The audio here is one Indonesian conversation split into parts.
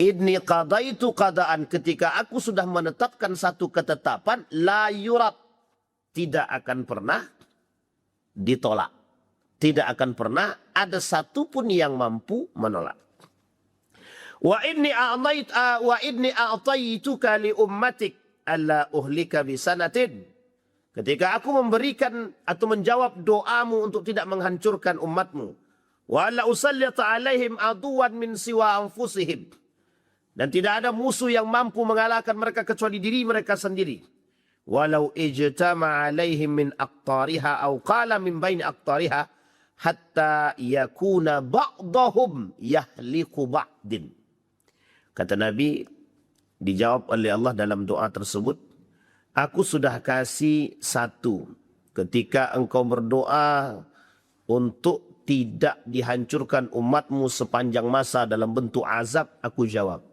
Inni qadaitu qadaan, ketika aku sudah menetapkan satu ketetapan, la yurat, tidak akan pernah ditolak. Tidak akan pernah ada satupun yang mampu menolak. Wa inni a'taituka li ummatik alla uhlika bisanatin. Ketika aku memberikan atau menjawab doamu untuk tidak menghancurkan umatmu. Wa alla usallita alaihim aduwan min siwa anfusihim. Dan tidak ada musuh yang mampu mengalahkan mereka kecuali diri mereka sendiri. Walau ijtama alaihim min aqtariha aw qala min baini aqtariha hatta yakuna ba'dahum yahliku ba'din. Kata Nabi, dijawab oleh Allah dalam doa tersebut, aku sudah kasih satu. Ketika engkau berdoa untuk tidak dihancurkan umatmu sepanjang masa dalam bentuk azab, aku jawab.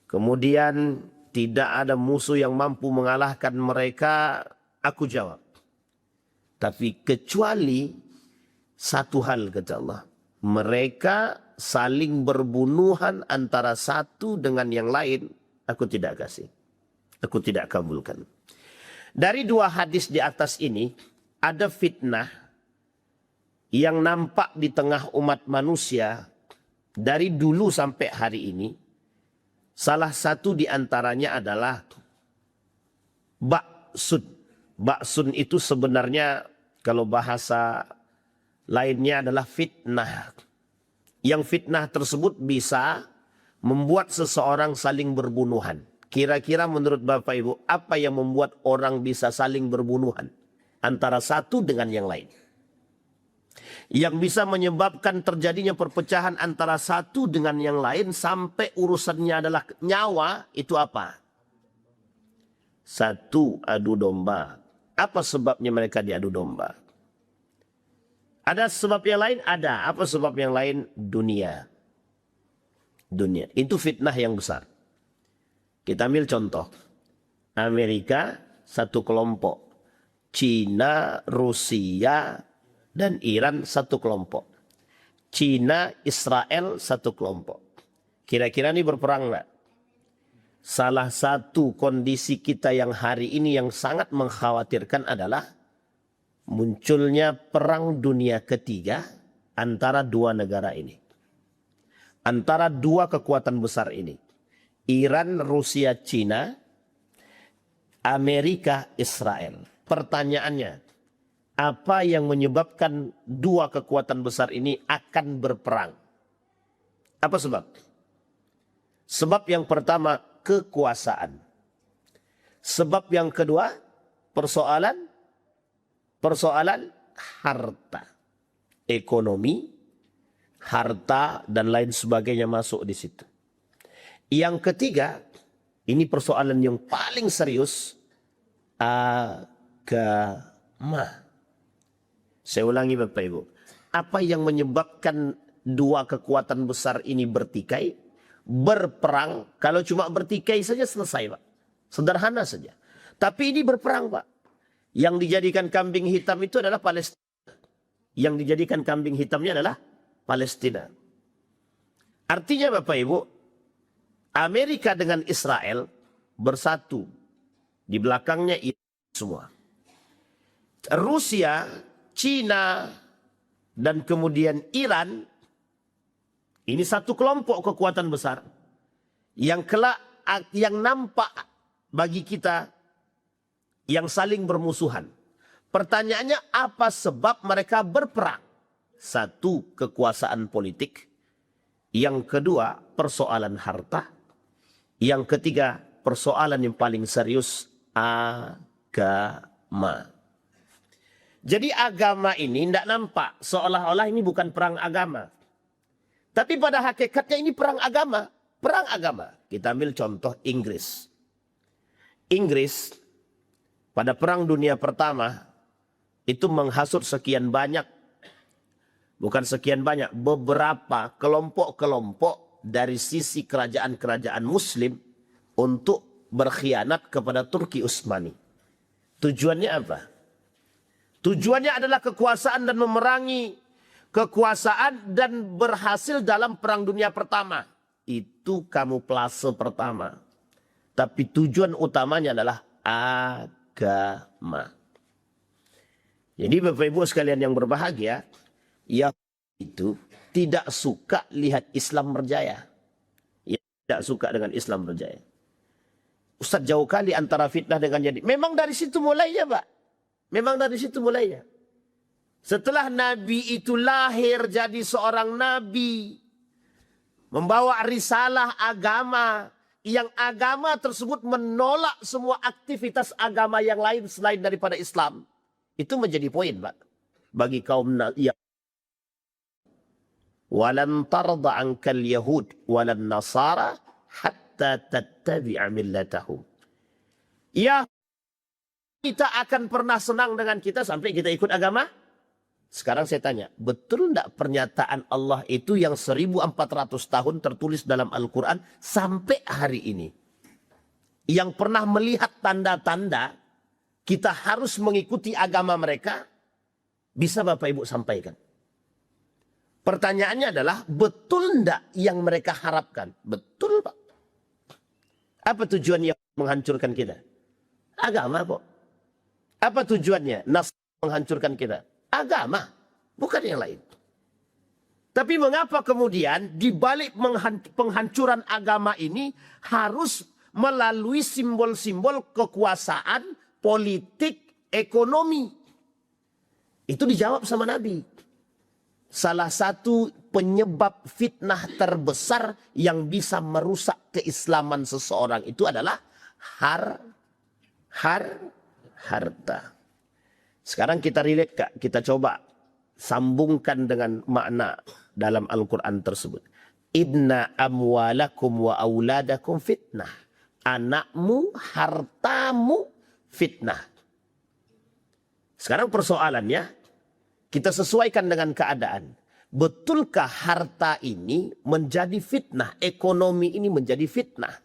Kemudian tidak ada musuh yang mampu mengalahkan mereka, aku jawab. Tapi kecuali satu hal, kata Allah. Mereka saling berbunuhan antara satu dengan yang lain, aku tidak kasih. Aku tidak kabulkan. Dari dua hadis di atas ini, ada fitnah yang nampak di tengah umat manusia dari dulu sampai hari ini. Salah satu di antaranya adalah ba'sun. Ba'sun itu sebenarnya kalau bahasa lainnya adalah fitnah. Yang fitnah tersebut bisa membuat seseorang saling berbunuhan. Kira-kira menurut Bapak Ibu, apa yang membuat orang bisa saling berbunuhan antara satu dengan yang lain? Yang bisa menyebabkan terjadinya perpecahan antara satu dengan yang lain sampai urusannya adalah nyawa, itu apa? Satu, adu domba. Apa sebabnya mereka diadu domba? Ada sebab yang lain? Ada. Apa sebab yang lain? Dunia. Dunia. Itu fitnah yang besar. Kita ambil contoh. Amerika, satu kelompok. Cina, Rusia, dan Iran satu kelompok. Cina, Israel satu kelompok. Kira-kira ini berperang nggak? Salah satu kondisi kita yang hari ini yang sangat mengkhawatirkan adalah munculnya perang dunia ketiga antara dua negara ini. Antara dua kekuatan besar ini. Iran, Rusia, Cina, Amerika, Israel. Pertanyaannya, apa yang menyebabkan dua kekuatan besar ini akan berperang? Apa sebab? Sebab yang pertama, kekuasaan. Sebab yang kedua, persoalan harta. Ekonomi, harta, dan lain sebagainya masuk di situ. Yang ketiga, ini persoalan yang paling serius, agama. Saya ulangi Bapak Ibu. Apa yang menyebabkan dua kekuatan besar ini bertikai? Berperang. Kalau cuma bertikai saja selesai Pak. Sederhana saja. Tapi ini berperang Pak. Yang dijadikan kambing hitam itu adalah Palestina. Yang dijadikan kambing hitamnya adalah Palestina. Artinya Bapak Ibu, Amerika dengan Israel bersatu. Di belakangnya semua. Rusia, Cina, dan kemudian Iran, ini satu kelompok kekuatan besar yang kelak yang nampak bagi kita yang saling bermusuhan. Pertanyaannya, apa sebab mereka berperang? Satu, kekuasaan politik. Yang kedua, persoalan harta. Yang ketiga, persoalan yang paling serius, agama. Jadi agama ini tidak nampak seolah-olah ini bukan perang agama. Tapi pada hakikatnya ini perang agama. Perang agama. Kita ambil contoh Inggris. Inggris pada perang dunia pertama itu menghasut sekian banyak. Bukan sekian banyak. Beberapa kelompok-kelompok dari sisi kerajaan-kerajaan muslim untuk berkhianat kepada Turki Utsmani. Tujuannya apa? Tujuannya adalah kekuasaan dan memerangi kekuasaan dan berhasil dalam perang dunia pertama. itu kamuflase pertama. Tapi tujuan utamanya adalah agama. Jadi Bapak Ibu sekalian yang berbahagia, Yahudi itu tidak suka lihat Islam berjaya. Ya, tidak suka dengan Islam berjaya. Ustaz, jauh kali antara fitnah dengan jadi. Memang dari situ mulainya, Pak. Memang dari situ mulainya. Setelah Nabi itu lahir jadi seorang Nabi, membawa risalah agama, yang agama tersebut menolak semua aktivitas agama yang lain selain daripada Islam. Itu menjadi poin, Pak. Bagi kaum yang walan tarda ankal yahud walan nasara hatta tattabi'a millatahum. Ya, kita akan pernah senang dengan kita sampai kita ikut agama. Sekarang saya tanya, betul tidak pernyataan Allah itu yang 1400 tahun tertulis dalam Al-Quran sampai hari ini? Yang pernah melihat tanda-tanda kita harus mengikuti agama mereka, bisa Bapak Ibu sampaikan. Pertanyaannya adalah, betul tidak yang mereka harapkan? Betul, Pak. Apa tujuannya menghancurkan kita? Agama kok. Apa tujuannya? Nas menghancurkan kita. Agama, bukan yang lain. Tapi mengapa kemudian di balik penghancuran agama ini harus melalui simbol-simbol kekuasaan, politik, ekonomi? Itu dijawab sama Nabi. Salah satu penyebab fitnah terbesar yang bisa merusak keislaman seseorang itu adalah harta. Sekarang kita relate, Kak. Kita coba sambungkan dengan makna dalam Al-Quran tersebut. Inna amwalakum wa auladakum fitnah. Anakmu, hartamu fitnah. Sekarang persoalannya, kita sesuaikan dengan keadaan. Betulkah harta ini menjadi fitnah? Ekonomi ini menjadi fitnah?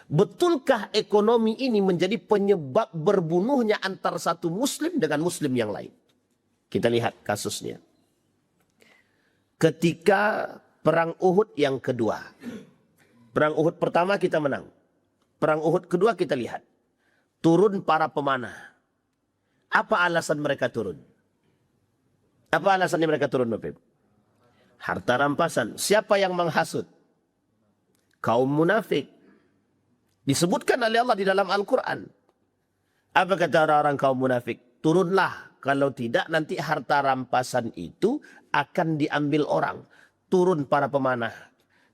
Betulkah ekonomi ini menjadi penyebab berbunuhnya antara satu muslim dengan muslim yang lain? Kita lihat kasusnya. Ketika perang Uhud yang kedua. Perang Uhud pertama kita menang. Perang Uhud kedua kita lihat. Turun para pemanah. Apa alasan mereka turun? Apa alasannya mereka turun, Bapak Ibu? Harta rampasan. Siapa yang menghasut? Kaum munafik. Disebutkan oleh Allah di dalam Al-Quran. Apa kata orang-orang kaum munafik? Turunlah. Kalau tidak nanti harta rampasan itu akan diambil orang. Turun para pemanah.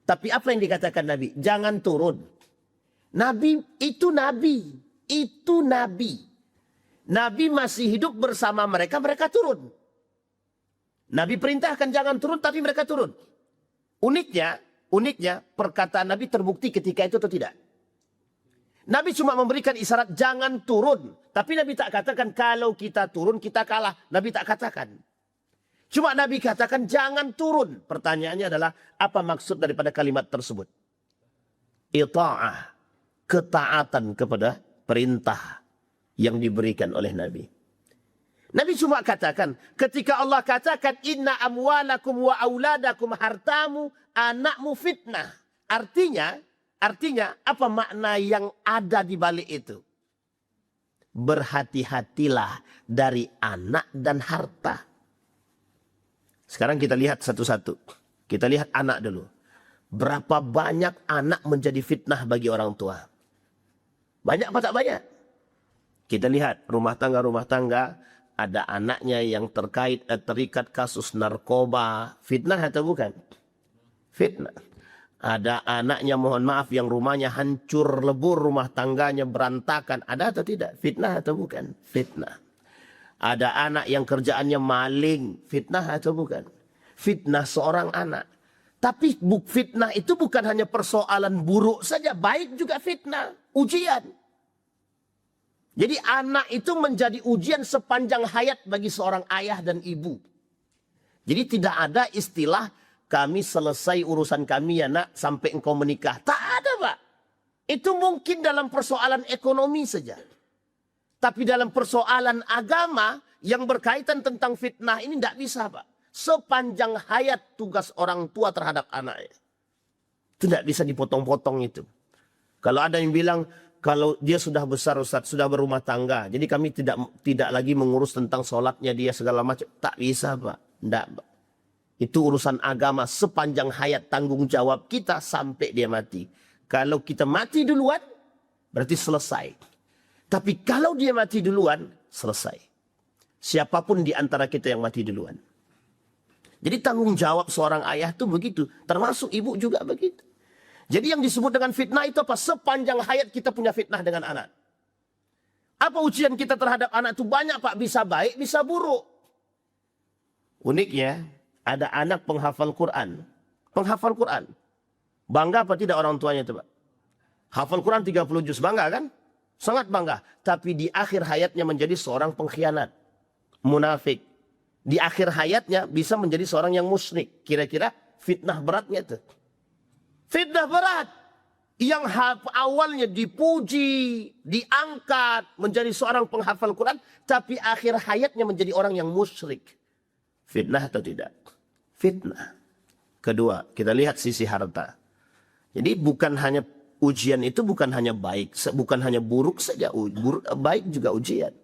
Tapi apa yang dikatakan Nabi? Jangan turun. Nabi itu Nabi. Itu Nabi. Nabi masih hidup bersama mereka, mereka turun. Nabi perintahkan jangan turun, tapi mereka turun. Uniknya perkataan Nabi terbukti ketika itu atau tidak? Nabi cuma memberikan isyarat jangan turun. Tapi Nabi tak katakan kalau kita turun kita kalah. Nabi tak katakan. Cuma Nabi katakan jangan turun. Pertanyaannya adalah apa maksud daripada kalimat tersebut? Ita'ah. Ketaatan kepada perintah yang diberikan oleh Nabi. Nabi cuma katakan ketika Allah katakan inna amwalakum wa auladakum hartamu anakmu fitnah. Artinya apa makna yang ada di balik itu? Berhati-hatilah dari anak dan harta. Sekarang kita lihat satu-satu. Kita lihat anak dulu. Berapa banyak anak menjadi fitnah bagi orang tua? Banyak apa tak banyak? Kita lihat rumah tangga ada anaknya yang terikat kasus narkoba. Fitnah atau bukan? Fitnah. Ada anaknya mohon maaf yang rumahnya hancur lebur, rumah tangganya berantakan. Ada atau tidak? Fitnah atau bukan? Fitnah. Ada anak yang kerjaannya maling. Fitnah atau bukan? Fitnah seorang anak. Tapi fitnah itu bukan hanya persoalan buruk saja. Baik juga fitnah. Ujian. Jadi anak itu menjadi ujian sepanjang hayat bagi seorang ayah dan ibu. Jadi tidak ada istilah kami selesai urusan kami ya nak sampai engkau menikah. Tak ada, Pak. Itu mungkin dalam persoalan ekonomi saja. Tapi dalam persoalan agama yang berkaitan tentang fitnah ini tidak bisa, Pak. Sepanjang hayat tugas orang tua terhadap anaknya. Itu tidak bisa dipotong-potong itu. Kalau ada yang bilang, kalau dia sudah besar Ustaz, sudah berumah tangga, jadi kami tidak lagi mengurus tentang sholatnya dia segala macam. Tak bisa Pak. Tidak Pak. Itu urusan agama sepanjang hayat, tanggung jawab kita sampai dia mati. Kalau kita mati duluan, berarti selesai. Tapi kalau dia mati duluan, selesai. Siapapun di antara kita yang mati duluan. Jadi tanggung jawab seorang ayah itu begitu. Termasuk ibu juga begitu. Jadi yang disebut dengan fitnah itu apa? Sepanjang hayat kita punya fitnah dengan anak. Apa ujian kita terhadap anak itu? Banyak Pak. Bisa baik, bisa buruk. Uniknya, ada anak penghafal Quran. Penghafal Quran. Bangga apa tidak orang tuanya itu Pak? Hafal Quran 30 juz. Bangga kan? Sangat bangga. Tapi di akhir hayatnya menjadi seorang pengkhianat. Munafik. Di akhir hayatnya bisa menjadi seorang yang musyrik. Kira-kira fitnah beratnya itu. Fitnah berat. Yang awalnya dipuji, diangkat, menjadi seorang penghafal Quran. Tapi akhir hayatnya menjadi orang yang musyrik. Fitnah atau tidak? Fitnah. Kedua, kita lihat sisi harta. Jadi bukan hanya ujian itu bukan hanya baik, bukan hanya buruk saja, baik juga ujian.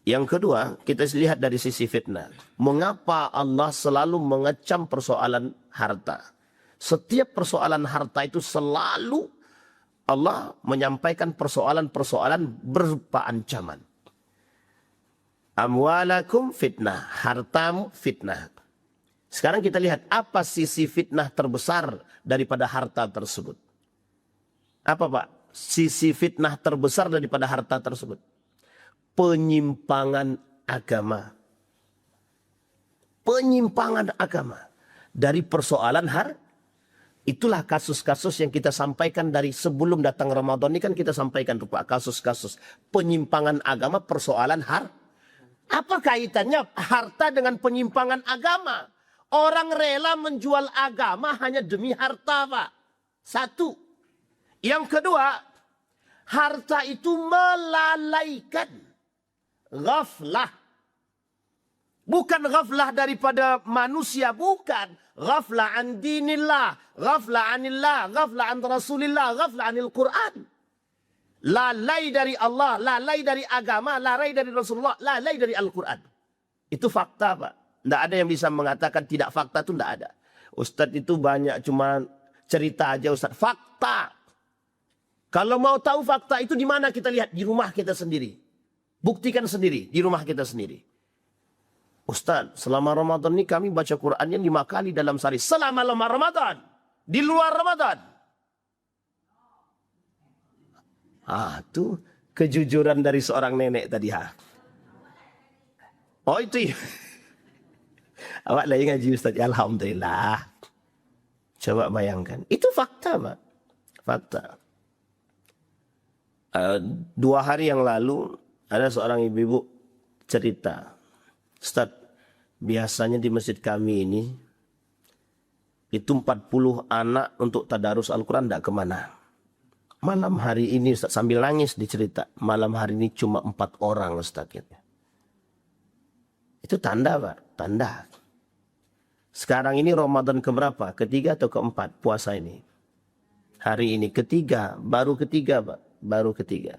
Yang kedua, kita lihat dari sisi fitnah. Mengapa Allah selalu mengecam persoalan harta? Setiap persoalan harta itu selalu Allah menyampaikan persoalan-persoalan berupa ancaman. Amwalakum fitnah, hartamu fitnah. Sekarang kita lihat apa sisi fitnah terbesar daripada harta tersebut. Apa Pak? Sisi fitnah terbesar daripada harta tersebut. Penyimpangan agama. Penyimpangan agama. Dari persoalan itulah kasus-kasus yang kita sampaikan dari sebelum datang Ramadan ini kan kita sampaikan Pak, kasus-kasus penyimpangan agama, persoalan Apa kaitannya harta dengan penyimpangan agama? Orang rela menjual agama hanya demi harta Pak. Satu. Yang kedua, harta itu melalaikan. Ghaflah. Bukan ghaflah daripada manusia, bukan. Ghaflah an dinillah, ghaflah anillah, ghaflah an rasulillah, ghaflah anil Quran. Lalai dari Allah, lalai dari agama, lalai dari Rasulullah, lalai dari Al-Quran. Itu fakta Pak. Tidak ada yang bisa mengatakan tidak fakta itu tidak ada. Ustadz itu banyak cuma cerita aja Ustadz. Fakta. Kalau mau tahu fakta itu di mana kita lihat? Di rumah kita sendiri. Buktikan sendiri di rumah kita sendiri. Ustadz, selama Ramadan ini kami baca Qurannya 5 kali dalam sehari. Selama Ramadan. Di luar Ramadan. Itu kejujuran dari seorang nenek tadi. Oh itu ya. Awak lagi ngaji Ustaz. Alhamdulillah. Coba bayangkan. Itu fakta Pak. Fakta. 2 hari yang lalu ada seorang ibu-ibu cerita. Ustaz, biasanya di masjid kami ini itu 40 anak untuk tadarus Al-Quran tidak kemana. Malam hari ini Ustaz, sambil nangis dicerita. Malam hari ini cuma 4 orang Ustaz. Itu tanda Pak. Tanda. Sekarang ini Ramadan keberapa? Ketiga atau keempat puasa ini? Hari ini ketiga. Baru ketiga Pak. Baru ketiga.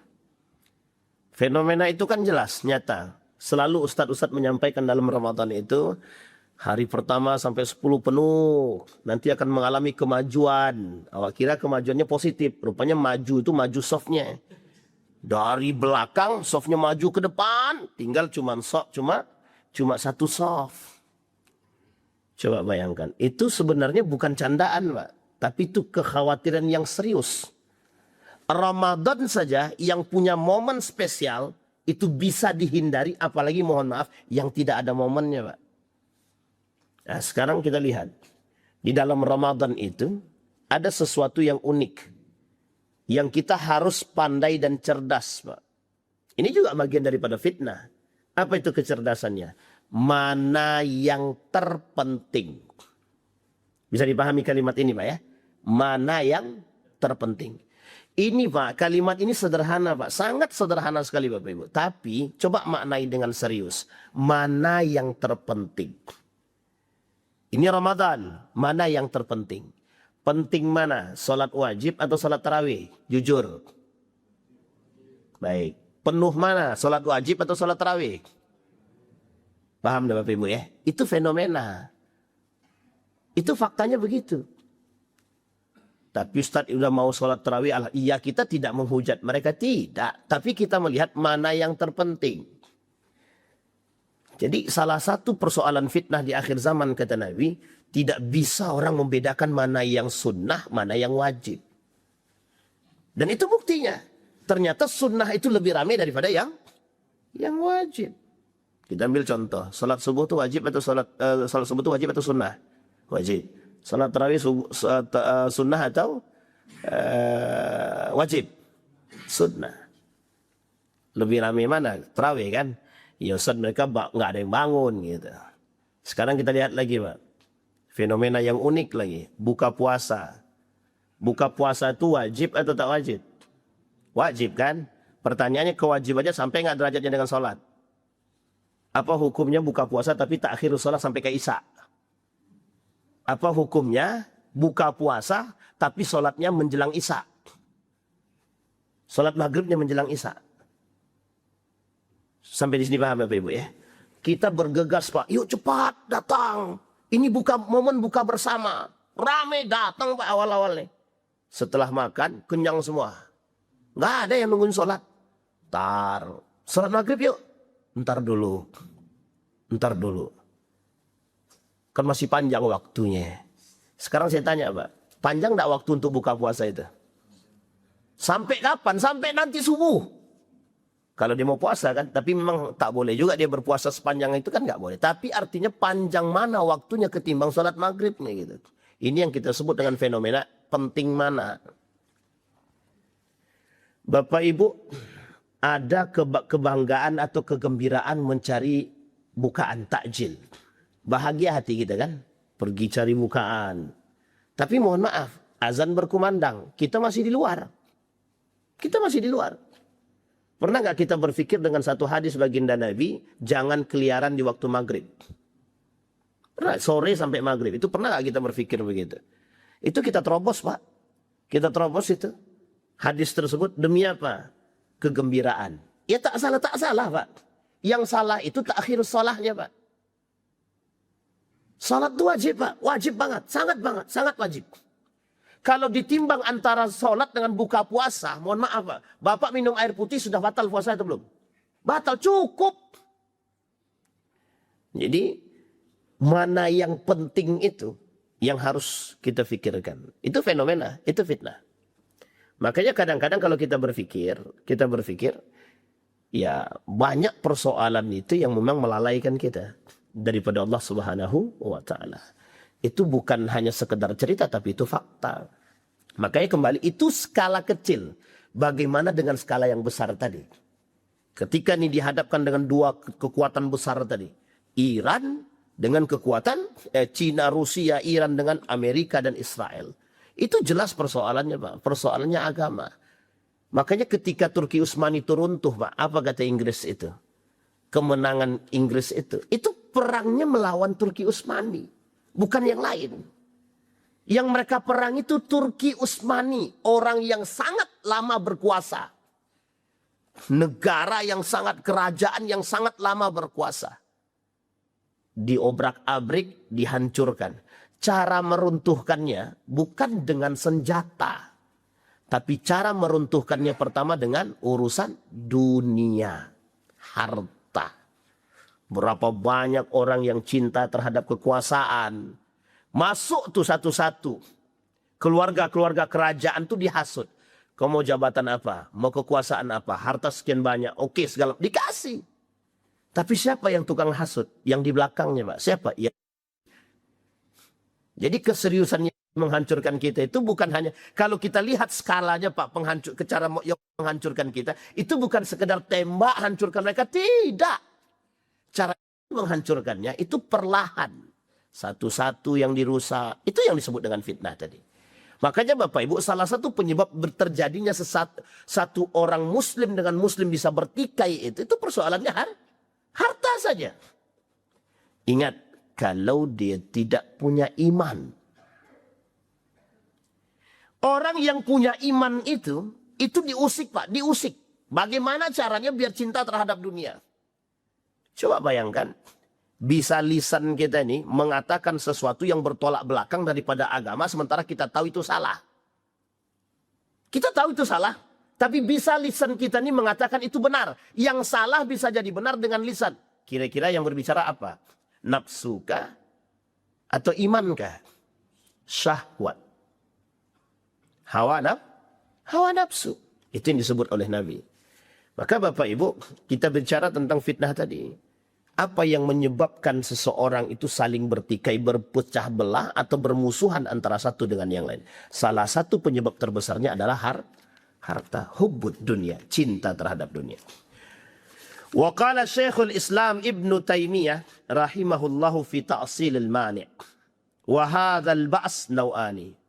Fenomena itu kan jelas, nyata. Selalu Ustadz-Ustadz menyampaikan dalam Ramadan itu. Hari pertama sampai 10 penuh. Nanti akan mengalami kemajuan. Awak kira kemajuannya positif. Rupanya maju itu maju softnya. Dari belakang softnya maju ke depan. Tinggal cuma satu soft. Coba bayangkan. Itu sebenarnya bukan candaan Pak. Tapi itu kekhawatiran yang serius. Ramadan saja yang punya momen spesial. Itu bisa dihindari. Apalagi mohon maaf yang tidak ada momennya Pak. Nah, sekarang kita lihat. Di dalam Ramadan itu ada sesuatu yang unik. Yang kita harus pandai dan cerdas Pak. Ini juga bagian daripada fitnah. Apa itu kecerdasannya? Mana yang terpenting. Bisa dipahami kalimat ini Pak ya. Mana yang terpenting. Ini Pak, kalimat ini sederhana Pak. Sangat sederhana sekali Bapak Ibu. Tapi coba maknai dengan serius. Mana yang terpenting. Ini Ramadan. Mana yang terpenting. Penting mana? Sholat wajib atau sholat tarawih? Jujur. Baik. Penuh mana? Sholat wajib atau sholat tarawih? Paham dah Bapak Ibu ya? Itu fenomena. Itu faktanya begitu. Tapi Ustaz udah mau sholat tarawih, iya kita tidak menghujat mereka, tidak. Tapi kita melihat mana yang terpenting. Jadi salah satu persoalan fitnah di akhir zaman kata Nabi, tidak bisa orang membedakan mana yang sunnah, mana yang wajib. Dan itu buktinya. Ternyata sunnah itu lebih ramai daripada yang wajib. Kita ambil contoh, sholat subuh itu wajib atau sholat subuh itu wajib atau sunnah? Wajib. Sholat tarawih sunnah atau wajib? Sunnah. Lebih ramai mana? Tarawih kan? Ya Ustaz, mereka nggak ada yang bangun gitu. Sekarang kita lihat lagi Pak. Fenomena yang unik lagi. Buka puasa. Buka puasa itu wajib atau tak wajib? Wajib kan? Pertanyaannya kewajibannya sampai nggak derajatnya dengan sholat? Apa hukumnya buka puasa tapi takhir sholat sampai ke isya? Apa hukumnya buka puasa tapi sholatnya menjelang isya? Sholat maghribnya menjelang isya. Sampai di sini paham Bapak Ibu ya? Kita bergegas Pak, yuk cepat datang. Ini momen buka bersama. Rame datang Pak awal-awalnya. Setelah makan kenyang semua. Nggak ada yang nungguin sholat. Ntar sholat maghrib yuk. Ntar dulu. Ntar dulu. Kan masih panjang waktunya. Sekarang saya tanya Pak, panjang enggak waktu untuk buka puasa itu? Sampai kapan? Sampai nanti subuh. Kalau dia mau puasa kan, tapi memang tak boleh juga dia berpuasa sepanjang itu kan nggak boleh. Tapi artinya panjang mana waktunya ketimbang sholat maghribnya gitu. Ini yang kita sebut dengan fenomena penting mana. Bapak Ibu, ada kebanggaan atau kegembiraan mencari bukaan takjil. Bahagia hati kita kan, pergi cari bukaan. Tapi mohon maaf, azan berkumandang, kita masih di luar. Kita masih di luar. Pernah nggak kita berpikir dengan satu hadis baginda Nabi, jangan keliaran di waktu maghrib. Pernah, sore sampai maghrib, itu pernah nggak kita berpikir begitu? Itu kita terobos Pak. Kita terobos itu. Hadis tersebut demi apa? Kegembiraan. Ya tak salah Pak. Yang salah itu takhir sholahnya Pak. Salat itu wajib Pak. Wajib banget. Sangat wajib. Kalau ditimbang antara sholat dengan buka puasa, mohon maaf Pak. Bapak minum air putih sudah batal puasa itu belum? Batal, cukup. Jadi mana yang penting itu yang harus kita pikirkan. Itu fenomena, itu fitnah. Makanya kadang-kadang kalau kita berpikir ya banyak persoalan itu yang memang melalaikan kita daripada Allah Subhanahu wa taala. Itu bukan hanya sekedar cerita tapi itu fakta. Makanya kembali itu skala kecil. Bagaimana dengan skala yang besar tadi? Ketika ini dihadapkan dengan dua kekuatan besar tadi. Iran dengan kekuatan Cina, Rusia, Iran dengan Amerika dan Israel. Itu jelas persoalannya Pak. Persoalannya agama. Makanya ketika Turki Utsmani itu runtuh Pak. Apa kata Inggris itu? Kemenangan Inggris itu perangnya melawan Turki Utsmani. Bukan yang lain. Yang mereka perang itu Turki Utsmani. Orang yang sangat lama berkuasa. Negara yang sangat, kerajaan yang sangat lama berkuasa. Diobrak-abrik, dihancurkan. Cara meruntuhkannya bukan dengan senjata. Tapi cara meruntuhkannya pertama dengan urusan dunia. Harta. Berapa banyak orang yang cinta terhadap kekuasaan. Masuk tuh satu-satu. Keluarga-keluarga kerajaan tuh dihasut. Kau mau jabatan apa? Mau kekuasaan apa? Harta sekian banyak. Oke, segala. Dikasih. Tapi siapa yang tukang hasut? Yang di belakangnya Pak. Siapa? Ya. Jadi keseriusannya menghancurkan kita itu bukan hanya. Kalau kita lihat skalanya Pak. Cara yang menghancurkan kita. Itu bukan sekedar tembak hancurkan mereka. Tidak. Cara menghancurkannya itu perlahan. Satu-satu yang dirusak. Itu yang disebut dengan fitnah tadi. Makanya Bapak Ibu salah satu penyebab terjadinya satu orang muslim dengan muslim bisa bertikai itu persoalannya harta saja. Ingat, kalau dia tidak punya iman. Orang yang punya iman itu diusik Pak, diusik. Bagaimana caranya biar cinta terhadap dunia? Coba bayangkan, bisa lisan kita ini mengatakan sesuatu yang bertolak belakang daripada agama, sementara kita tahu itu salah. Kita tahu itu salah, tapi bisa lisan kita ini mengatakan itu benar. Yang salah bisa jadi benar dengan lisan. Kira-kira yang berbicara apa? Nafsukah? Atau imankah? Syahwat. Hawa nafsu. Itu yang disebut oleh Nabi. Maka Bapak Ibu, kita bicara tentang fitnah tadi. Apa yang menyebabkan seseorang itu saling bertikai, berpecah belah, atau bermusuhan antara satu dengan yang lain? Salah satu penyebab terbesarnya adalah harta, hubbud dunia, cinta terhadap dunia. Wa qala Syekhul Islam Ibnu Taimiyah rahimahullahu fi ta'silil mani'. Wa hadzal ba's naw'ani.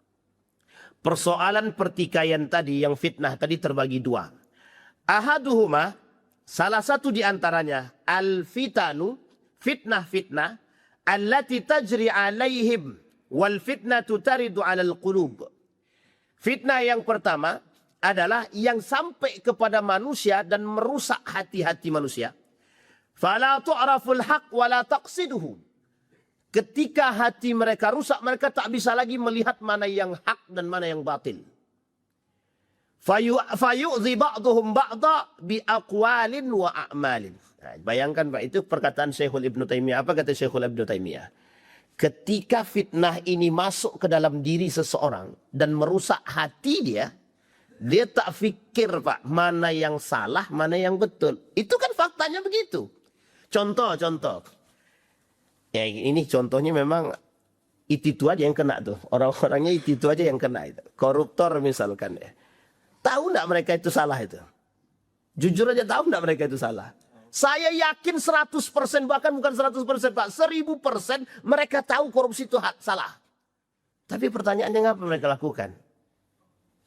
Persoalan pertikaian tadi, yang fitnah tadi terbagi dua. Ahaduhuma, salah satu di antaranya, al-fitanu, fitnah-fitnah, allati tajri alaihim, wal fitnatu taridu alal qulub. Fitnah yang pertama adalah yang sampai kepada manusia dan merusak hati-hati manusia. Fala tu'raful haq wa la taqsiduhu. Ketika hati mereka rusak, mereka tak bisa lagi melihat mana yang hak dan mana yang batil. Fayu'zi ba'duhum ba'da bi'aqwalin wa a'malin. Nah, bayangkan Pak, itu perkataan Syekhul Ibnu Taimiyah. Apa kata Syekhul Ibnu Taimiyah? Ketika fitnah ini masuk ke dalam diri seseorang dan merusak hati dia tak fikir Pak, mana yang salah, mana yang betul. Itu kan faktanya begitu. Contoh. Ya ini contohnya memang itu aja yang kena tuh. Orang-orangnya itu aja yang kena itu. Koruptor misalkan ya. Tahu enggak mereka itu salah itu? Jujur aja tahu enggak mereka itu salah? Saya yakin 100%, bahkan bukan 100% Pak. 1000% mereka tahu korupsi itu salah. Tapi pertanyaannya apa mereka lakukan?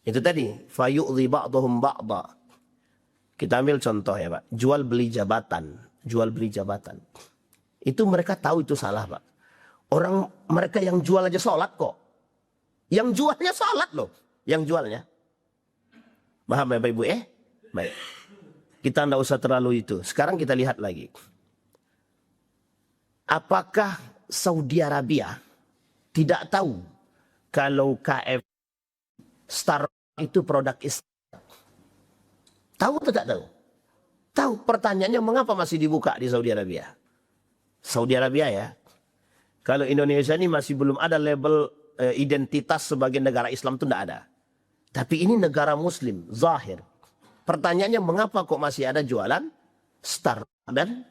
Itu tadi, fayu'dhi ba'dhum ba'dha. Kita ambil contoh ya Pak, jual beli jabatan. Itu mereka tahu itu salah Pak. Orang mereka yang jual aja sholat kok. Yang jualnya sholat loh, yang jualnya. Paham ya Bapak Ibu Baik. Kita tidak usah terlalu itu. Sekarang kita lihat lagi. Apakah Saudi Arabia tidak tahu kalau KF Starbucks itu produk Islam? Tahu atau tak tahu? Tahu. Pertanyaannya mengapa masih dibuka di Saudi Arabia? Saudi Arabia ya. Kalau Indonesia ini masih belum ada label identitas sebagai negara Islam, itu tidak ada. Tapi ini negara Muslim, zahir. Pertanyaannya mengapa kok masih ada jualan Starbucks dan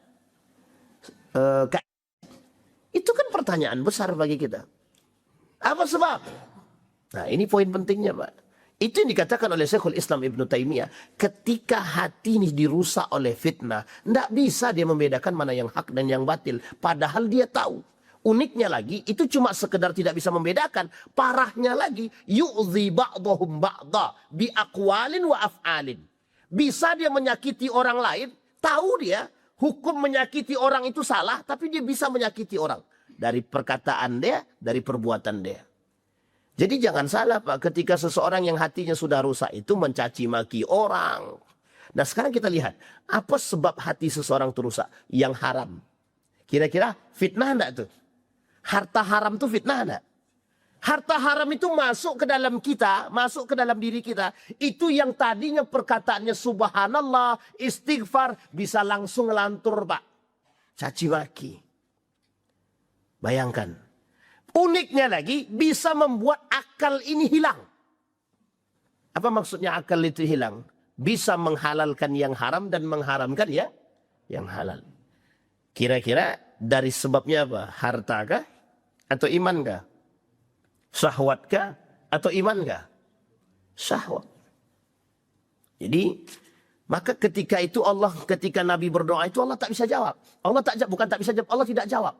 itu kan pertanyaan besar bagi kita. Apa sebab? Nah ini poin pentingnya Pak. Itu yang dikatakan oleh Syekhul Islam Ibnu Taimiyah. Ketika hati ini dirusak oleh fitnah, tidak bisa dia membedakan mana yang hak dan yang batil. Padahal dia tahu. Uniknya lagi, itu cuma sekedar tidak bisa membedakan. Parahnya lagi, yu'zi ba'dhum ba'dha bi'aqwalin wa af'alin. Bisa dia menyakiti orang lain, tahu dia hukum menyakiti orang itu salah, tapi dia bisa menyakiti orang. Dari perkataan dia, dari perbuatan dia. Jadi jangan salah Pak, ketika seseorang yang hatinya sudah rusak itu mencaci maki orang. Nah sekarang kita lihat, apa sebab hati seseorang itu rusak? Yang haram. Kira-kira fitnah enggak tuh? Harta haram itu fitnah enggak? Harta haram itu masuk ke dalam kita, masuk ke dalam diri kita. Itu yang tadinya perkataannya subhanallah, istighfar, bisa langsung ngelantur Pak. Caci maki. Bayangkan. Uniknya lagi, bisa membuat akal ini hilang. Apa maksudnya akal itu hilang? Bisa menghalalkan yang haram dan mengharamkan ya yang halal. Kira-kira dari sebabnya apa? Harta kah? Atau iman kah? Syahwat kah? Atau iman kah? Syahwat. Jadi, maka ketika itu ketika Nabi berdoa itu Allah tak bisa jawab. Bukan tak bisa jawab, Allah tidak jawab.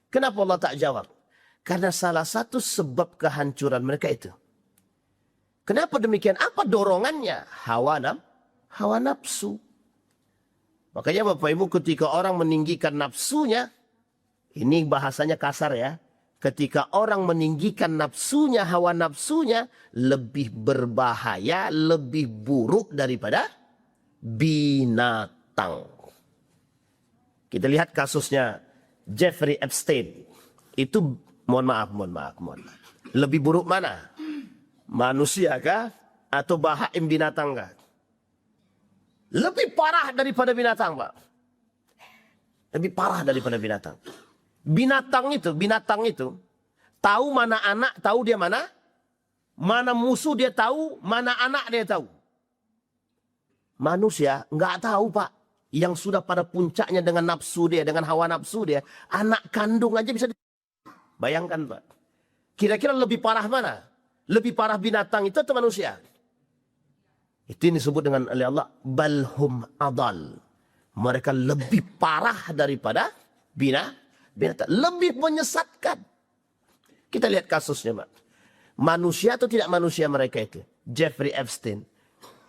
Kenapa Allah tak jawab? Karena salah satu sebab kehancuran mereka itu. Kenapa demikian? Apa dorongannya? Hawa nafsu. Makanya Bapak Ibu ketika orang meninggikan nafsunya, ini bahasanya kasar ya. ketika orang meninggikan nafsunya, hawa nafsunya, lebih berbahaya, lebih buruk daripada binatang. Kita lihat kasusnya Jeffrey Epstein. Itu mohon maaf. Lebih buruk mana? Manusia kah? Atau bahaim binatang kah? Lebih parah daripada binatang, Pak. Lebih parah daripada binatang. Binatang itu tahu mana anak, tahu dia mana musuh dia tahu, mana anak dia tahu. Manusia nggak tahu, Pak. Yang sudah pada puncaknya dengan nafsu dia, dengan hawa nafsu dia, anak kandung aja bisa. Bayangkan, Pak. Kira-kira lebih parah mana? Lebih parah binatang itu atau manusia? Itu disebut dengan oleh Allah balhum adal. Mereka lebih parah daripada binatang, lebih menyesatkan. Kita lihat kasusnya, Pak. Manusia atau tidak manusia mereka itu? Jeffrey Epstein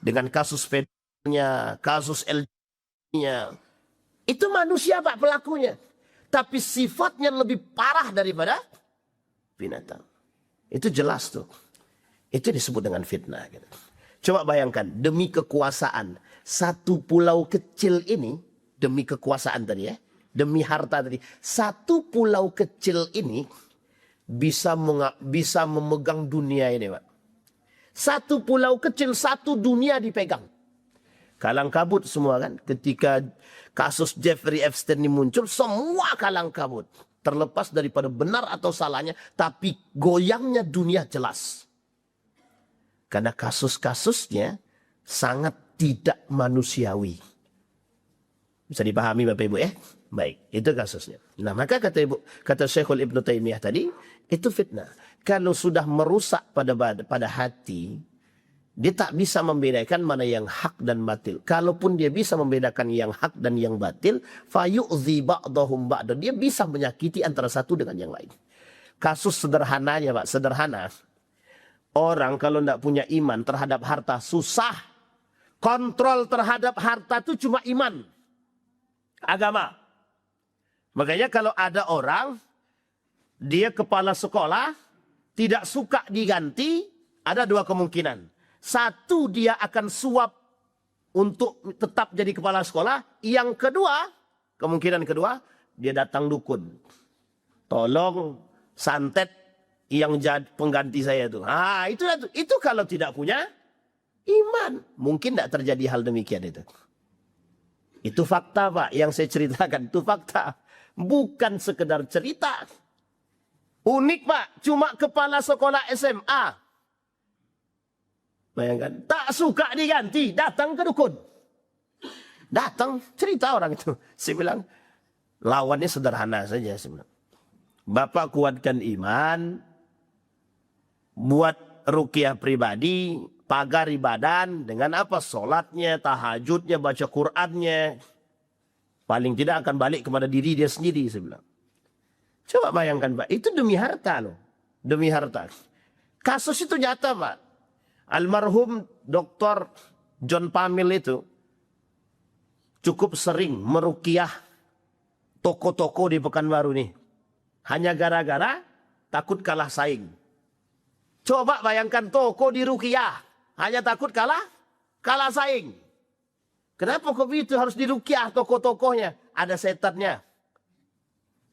dengan kasus pedofilnya, kasus LGBT-nya. Itu manusia, Pak, pelakunya. Tapi sifatnya lebih parah daripada binatang. Itu jelas tuh. Itu disebut dengan fitnah. Gitu. Coba bayangkan, demi kekuasaan. Satu pulau kecil ini, demi kekuasaan tadi ya. Demi harta tadi. Satu pulau kecil ini bisa memegang dunia ini, Pak. Satu pulau kecil, satu dunia dipegang. Kalang kabut semua kan. Ketika kasus Jeffrey Epstein ini muncul, semua kalang kabut. Terlepas daripada benar atau salahnya, tapi goyangnya dunia jelas. Karena kasus-kasusnya sangat tidak manusiawi. Bisa dipahami Bapak Ibu ya? Baik, itu kasusnya. Nah, maka kata Syekhul Ibnu Taimiyah tadi, itu fitnah. Kalau sudah merusak pada hati, dia tak bisa membedakan mana yang hak dan batil. Kalaupun dia bisa membedakan yang hak dan yang batil, fayu'dzi ba'dahum ba'da. Dia bisa menyakiti antara satu dengan yang lain. Kasus sederhananya, Pak, sederhana. Orang kalau tidak punya iman terhadap harta susah. Kontrol terhadap harta itu cuma iman. Agama. Makanya kalau ada orang, dia kepala sekolah, tidak suka diganti, ada dua kemungkinan. Satu, dia akan suap untuk tetap jadi kepala sekolah. Yang kedua, kemungkinan kedua, dia datang dukun. Tolong santet yang jadi pengganti saya itu. Ah, itu kalau tidak punya iman, mungkin tidak terjadi hal demikian itu. Itu fakta, Pak, yang saya ceritakan. Itu fakta. Bukan sekedar cerita. Unik, Pak. Cuma kepala sekolah SMA. Bayangkan. Tak suka diganti. Datang ke dukun. Datang. Cerita orang itu. Saya bilang. Lawannya sederhana saja. Saya bilang. Bapak kuatkan iman. Buat ruqyah pribadi. Pagari badan dengan apa? Sholatnya, tahajudnya, baca Qur'annya. Paling tidak akan balik kepada diri dia sendiri, saya bilang. Coba bayangkan, Pak. Itu demi harta loh. Demi harta. Kasus itu nyata, Pak. Almarhum Dr. John Pamil itu cukup sering meruqyah toko-toko di Pekanbaru nih. Hanya gara-gara takut kalah saing. Coba bayangkan toko di ruqyah. Hanya takut kalah saing. Kenapa kok itu harus diruqyah toko-tokonya? Ada setannya.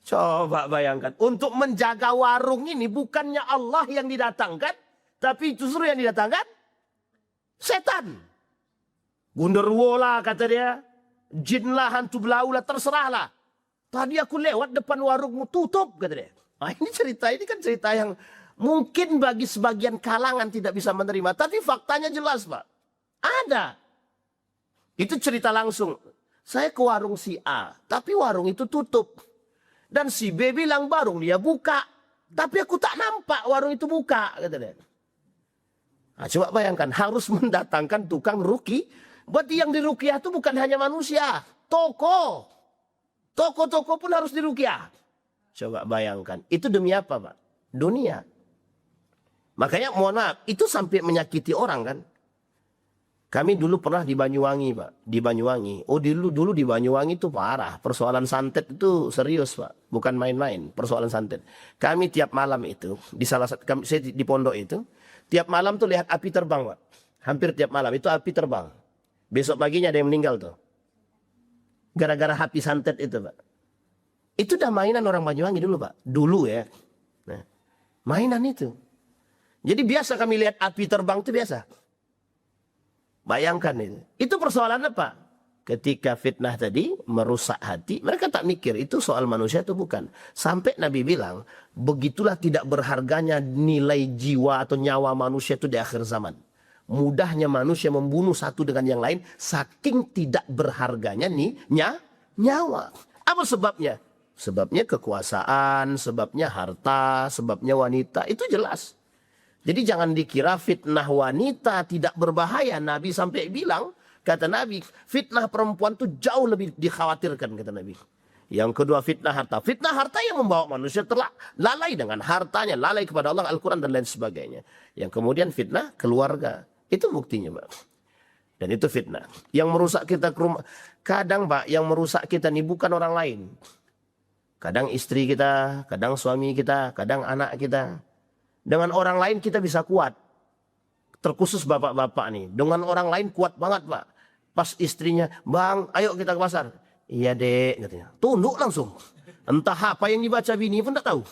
Coba bayangkan. Untuk menjaga warung ini bukannya Allah yang didatangkan. Tapi justru yang didatangkan setan. Gundurwo lah kata dia. Jin lah, hantu belau lah, terserah lah. Tadi aku lewat depan warungmu tutup kata dia. Nah, ini kan cerita yang mungkin bagi sebagian kalangan tidak bisa menerima. Tapi faktanya jelas, Pak. Ada. Itu cerita langsung. Saya ke warung si A. Tapi warung itu tutup. Dan si B bilang warung dia buka. Tapi aku tak nampak warung itu buka. Kata dia. Nah, coba bayangkan. Harus mendatangkan tukang ruqyah. Berarti yang diruqyah itu bukan hanya manusia. Toko. Toko-toko pun harus diruqyah. Coba bayangkan. Itu demi apa, Pak? Dunia. Makanya mohon maaf, itu sampai menyakiti orang kan. Kami dulu pernah di Banyuwangi, Pak. Di Banyuwangi. Oh, dulu di Banyuwangi itu parah. Persoalan santet itu serius, Pak. Bukan main-main. Persoalan santet. Kami tiap malam itu, di salah satu, saya di pondok itu, tiap malam tuh lihat api terbang, Pak. Hampir tiap malam itu api terbang. Besok paginya ada yang meninggal tuh. Gara-gara api santet itu, Pak. Itu udah mainan orang Banyuwangi dulu, Pak. Dulu ya. Nah, mainan itu. Jadi biasa kami lihat api terbang itu biasa. Bayangkan itu. Itu persoalan apa? Ketika fitnah tadi merusak hati, mereka tak mikir itu soal manusia atau bukan. Sampai Nabi bilang, begitulah tidak berharganya nilai jiwa atau nyawa manusia itu di akhir zaman. Mudahnya manusia membunuh satu dengan yang lain, saking tidak berharganya nih nyawa. Apa sebabnya? Sebabnya kekuasaan, sebabnya harta, sebabnya wanita. Itu jelas. Jadi jangan dikira fitnah wanita tidak berbahaya. Nabi sampai bilang, kata Nabi, fitnah perempuan itu jauh lebih dikhawatirkan, kata Nabi. Yang kedua fitnah harta. Fitnah harta yang membawa manusia lalai dengan hartanya, lalai kepada Allah, Al-Quran dan lain sebagainya. Yang kemudian fitnah keluarga. Itu buktinya, Pak. Dan itu fitnah. Yang merusak kita ke rumah. Kadang, Pak, yang merusak kita ini bukan orang lain. Kadang istri kita, kadang suami kita, kadang anak kita. Dengan orang lain kita bisa kuat. Terkhusus bapak-bapak nih. Dengan orang lain kuat banget, Pak. Pas istrinya, bang, ayo kita ke pasar. Iya, dek, katanya. Tunduk langsung. Entah apa yang dibaca bini pun tak tahu.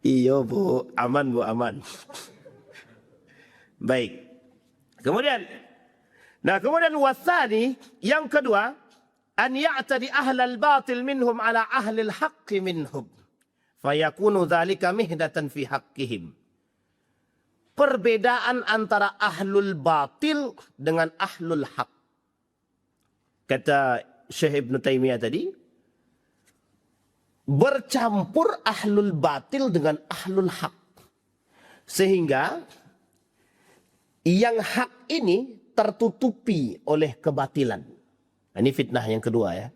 Iya, Bu. Aman, Bu, aman. Baik. Kemudian wasani, yang kedua, an ya'tadi ahlal batil minhum ala ahlil haqqi minhum fayakunu dzalika mihdatan fi haqqihim. Perbedaan antara ahlul batil dengan ahlul haq. Kata Syekh Ibn Taimiyah tadi, bercampur ahlul batil dengan ahlul haq. Sehingga yang hak ini tertutupi oleh kebatilan. Ini fitnah yang kedua ya.